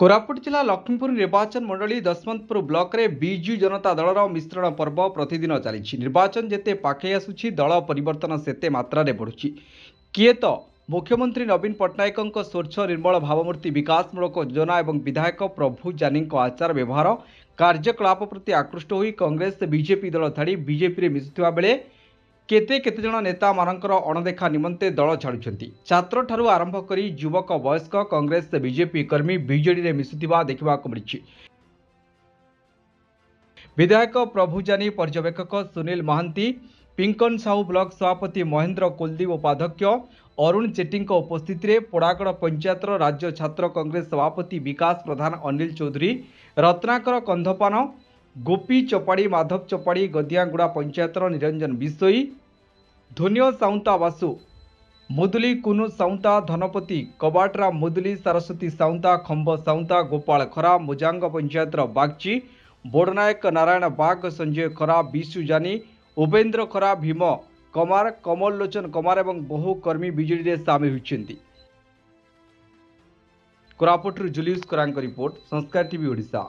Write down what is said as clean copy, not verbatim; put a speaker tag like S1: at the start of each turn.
S1: कोरापुट जिला लक्ष्मीपुर निर्वाचन मंडली दशमंतपुर ब्लॉक रे बीजू जनता दलर मिश्रण पर्व प्रतिदिन चली निर्वाचन जेते पाखे आसुछि दल परिवर्तन सेते मात्रा रे बढ़ुछि किए तो मुख्यमंत्री नवीन पट्टनायक स्वच्छ निर्मल भावमूर्ति विकासमूलक योजना और विधायक प्रभु जानी आचार व्यवहार कार्यकलाप प्रति आकृष्ट होई कांग्रेस बीजेपी दल छाड़ी बीजेपी रे मिशुवा बेले केते केते जन नेता मानकर अणदेखा निमंते दल छाड़ुछंती छात्र ठारू आरंभ करी युवक वयस्क कांग्रेस बीजेपी कर्मी बीजेडी रे मिशुथिबा देखिबाको मिलिछि। विधायक प्रभु जानी पर्यवेक्षक सुनील महांती पिंकन साहू ब्लॉक सभापति महेंद्र कुलदीप उपाध्यक्ष अरुण चेट्टी उपस्थित में पोड़ागढ़ पंचायत राज्य छात्र कांग्रेस सभापति विकास प्रधान अनिल चौधरी रत्नाकर कंधपान गोपी चपाड़ी माधव चपाड़ी गदियागुड़ा पंचायत निरंजन बिशोई धोनियो साउंता बासु मुदुली कुनु साउंता धनपति कबाटरा मुदुली सरस्वती साउंता खंभ साउंता गोपाल खरा मुजांग पंचायत बागची बोडनायक नारायण बाग संजय खरा बिशु जानी उपेन्द्र खरा भीम कमार कमल लोचन कमार एवं बहु कर्मी बीजेडी रे सामिल होइछन्ति। कोरापुट जुलियस करांक रिपोर्ट संस्कार टीवी ओडिशा।